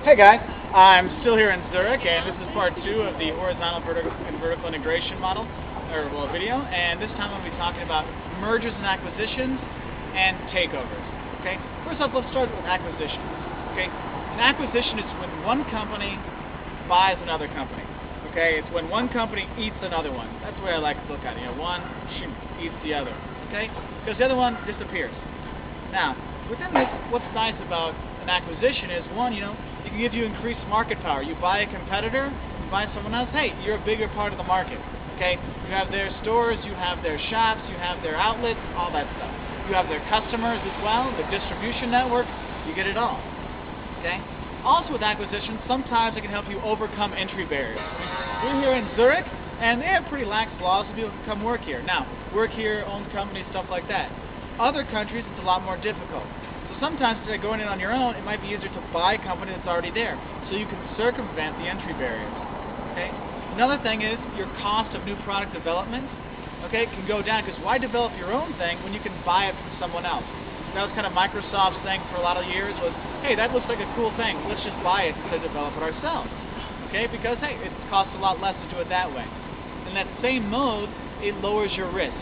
Hey guys, I'm still here in Zurich, and this is part 2 of the horizontal and vertical integration model, video, and this time I'm going to be talking about mergers and acquisitions and takeovers. Okay, first off, let's start with acquisitions. Okay, an acquisition is when one company buys another company. Okay, it's when one company eats another one. That's the way I like to look at it. One eats the other. Okay, because the other one disappears. Now, within this, what's nice about an acquisition is one, it can give you increased market power. You buy a competitor, you buy someone else, hey, you're a bigger part of the market. Okay, you have their stores, you have their shops, you have their outlets, all that stuff. You have their customers as well, their distribution network. You get it all. Okay. Also with acquisitions, sometimes it can help you overcome entry barriers. We're here in Zurich, and they have pretty lax laws so people can come work here. Now, work here, own companies, stuff like that. Other countries, it's a lot more difficult. So sometimes, instead of going in on your own, it might be easier to buy a company that's already there, so you can circumvent the entry barriers. Okay. Another thing is your cost of new product development. Okay, can go down, because why develop your own thing when you can buy it from someone else? That was kind of Microsoft's thing for a lot of years was, hey, that looks like a cool thing. Let's just buy it instead of develop it ourselves. Okay, because hey, it costs a lot less to do it that way. In that same mode, it lowers your risk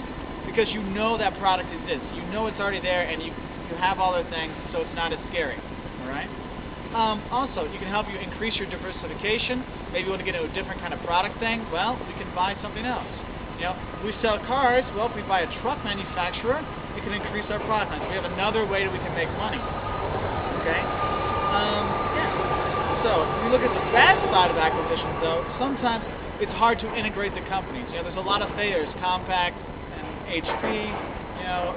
because you know that product exists. You know it's already there, and you have all their things, so it's not as scary. All right. Also, you can help you increase your diversification. Maybe you want to get into a different kind of product thing. Well, we can buy something else. We sell cars. Well, if we buy a truck manufacturer, it can increase our product line. We have another way that we can make money. Okay? So, if you look at the bad side of acquisitions, though, sometimes it's hard to integrate the companies. There's a lot of failures. Compaq and HP,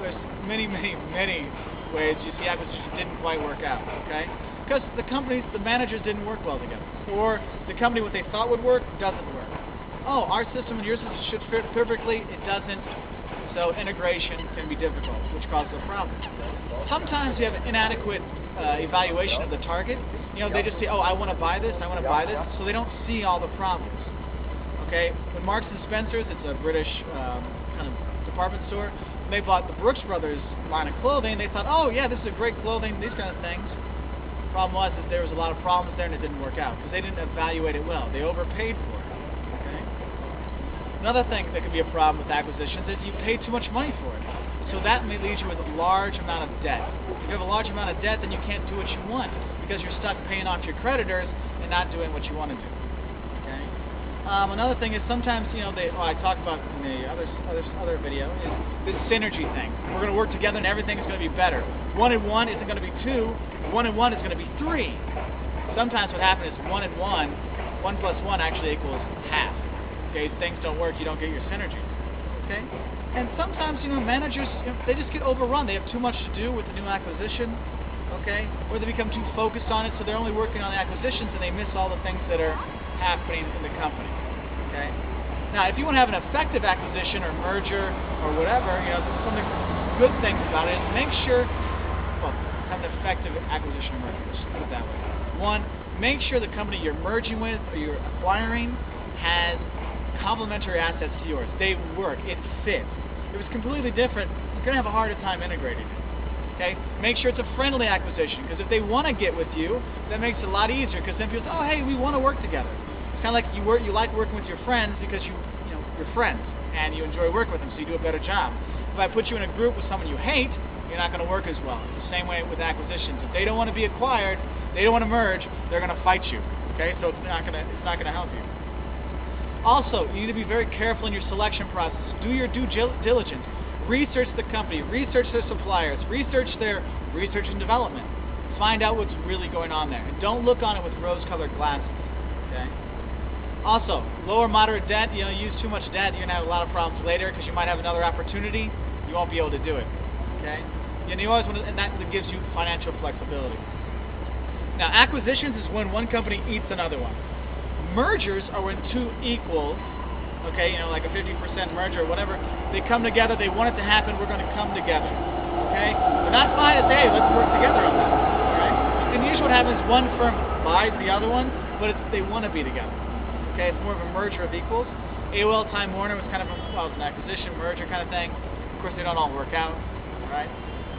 there's many ways you see acquisitions didn't quite work out. Okay? Because the managers didn't work well together. Or the company, what they thought would work, doesn't work. Oh, our system and your system should fit perfectly. It doesn't. So integration can be difficult, which causes a problem. Sometimes you have an inadequate evaluation of the target. They just say, oh, I want to buy this, so they don't see all the problems. Okay, when Marks and Spencer's, it's a British kind of department store, when they bought the Brooks Brothers line of clothing, they thought, oh yeah, this is a great clothing, these kind of things. The problem was that there was a lot of problems there and it didn't work out because they didn't evaluate it well. They overpaid for it. Another thing that could be a problem with acquisitions is you pay too much money for it. So that may leave you with a large amount of debt. If you have a large amount of debt, then you can't do what you want because you're stuck paying off your creditors and not doing what you want to do. Okay. Another thing is sometimes I talked about in the other video is this synergy thing. We're going to work together and everything is going to be better. 1 and 1 isn't going to be 2. 1 and 1 is going to be 3. Sometimes what happens is 1 and 1, 1 plus 1 actually equals half. Okay, things don't work, you don't get your synergy. Okay, and sometimes managers they just get overrun. They have too much to do with the new acquisition. Okay, or they become too focused on it, so they're only working on the acquisitions and they miss all the things that are happening in the company. Okay, now if you want to have an effective acquisition or merger or whatever, some of the good things about it is make sure have an effective acquisition or merger. Let's put it that way. One, make sure the company you're merging with or you're acquiring has complementary assets to yours. They work. It fits. If it's completely different, you're going to have a harder time integrating it. Okay? Make sure it's a friendly acquisition, because if they want to get with you, that makes it a lot easier, because then people say, oh, hey, we want to work together. It's kind of like you like working with your friends because you're friends, and you enjoy working with them, so you do a better job. If I put you in a group with someone you hate, you're not going to work as well. It's the same way with acquisitions. If they don't want to be acquired, they don't want to merge, they're going to fight you. Okay? So it's not going to help you. Also, you need to be very careful in your selection process. Do your due diligence. Research the company. Research their suppliers. Research their research and development. Find out what's really going on there. And don't look on it with rose-colored glasses. Okay. Also, low or moderate debt. Use too much debt, you're going to have a lot of problems later because you might have another opportunity. You won't be able to do it. Okay. You always want to, and that gives you financial flexibility. Now, acquisitions is when one company eats another one. Mergers are when two equals, okay, like a 50% merger or whatever, they come together, they want it to happen, we're going to come together, okay? They're not fine to say, hey, let's work together on that, all right? And usually what happens, one firm buys the other one, but they want to be together, okay? It's more of a merger of equals. AOL Time Warner was kind of an acquisition, merger kind of thing. Of course, they don't all work out, all right?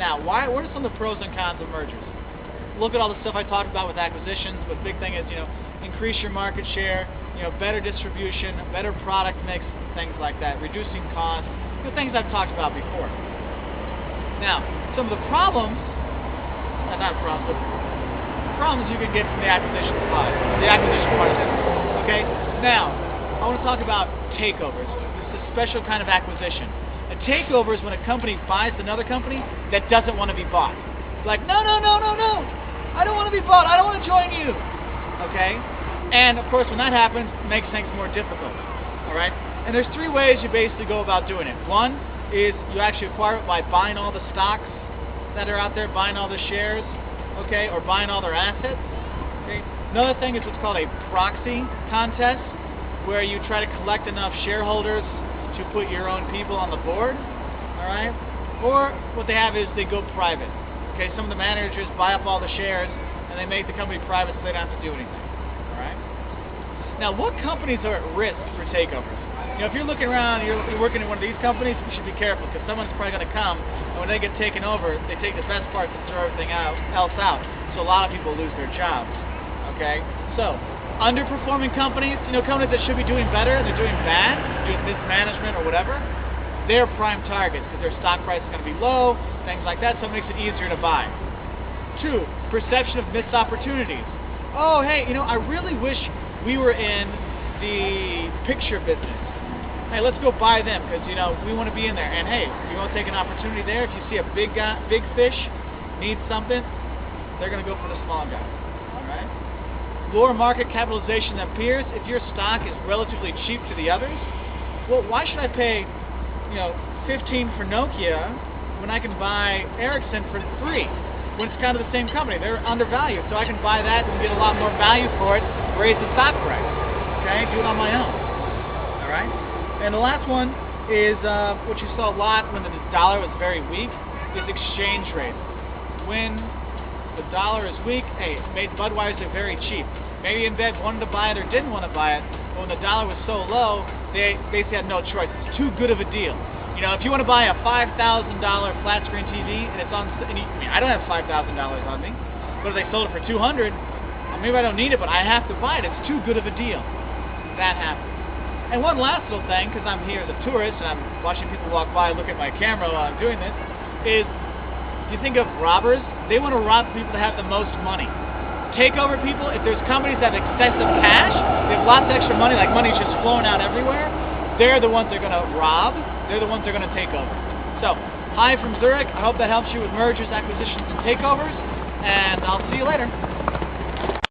Now, what are some of the pros and cons of mergers? look at all the stuff I talked about with acquisitions, but the big thing is, increase your market share, better distribution, better product mix, things like that, reducing costs, things I've talked about before. Now, some of the problems, not problems, but problems you can get from the acquisition part of this. Okay? Now, I want to talk about takeovers. This is a special kind of acquisition. A takeover is when a company buys another company that doesn't want to be bought. Like, no, I don't want to be bought. I don't want to join you. Okay? And, of course, when that happens, it makes things more difficult. All right? And there's three ways you basically go about doing it. One is you actually acquire it by buying all the stocks that are out there, buying all the shares, okay, or buying all their assets. Okay? Another thing is what's called a proxy contest, where you try to collect enough shareholders to put your own people on the board. All right? Or what they have is they go private. Okay, some of the managers buy up all the shares and they make the company private so they don't have to do anything. All right? Now, what companies are at risk for takeovers? If you're looking around, you're working in one of these companies, you should be careful because someone's probably going to come, and when they get taken over, they take the best parts and throw everything else out. So a lot of people lose their jobs. Okay? So, underperforming companies, companies that should be doing better, they're doing bad, doing mismanagement or whatever, they're prime targets because their stock price is going to be low, things like that, so it makes it easier to buy. 2, perception of missed opportunities. Oh, hey, I really wish we were in the picture business. Hey, let's go buy them because, we want to be in there. And, hey, you want to take an opportunity there? If you see a big fish needs something, they're going to go for the small guy. All right? Lower market capitalization than peers. If your stock is relatively cheap to the others, well, why should I pay, 15 for Nokia when I can buy Ericsson for 3? When it's kind of the same company. They're undervalued, so I can buy that and get a lot more value for it, raise the stock price. Okay? Do it on my own. All right? And the last one is what you saw a lot when the dollar was very weak, is exchange rates. When the dollar is weak, hey, it made Budweiser very cheap. Maybe InBev wanted to buy it or didn't want to buy it, but when the dollar was so low, they basically had no choice. It's too good of a deal. If you want to buy a $5,000 flat screen TV and it's on, I don't have $5,000 on me, but if they sold it for $200, maybe I don't need it, but I have to buy it. It's too good of a deal. That happens. And one last little thing, because I'm here as a tourist and I'm watching people walk by, look at my camera while I'm doing this, is you think of robbers, they want to rob people that have the most money. Takeover people, if there's companies that have excessive cash, they have lots of extra money, like money's just flowing out everywhere, they're the ones they're going to rob, they're the ones they're going to take over. So, hi from Zurich, I hope that helps you with mergers, acquisitions, and takeovers, and I'll see you later.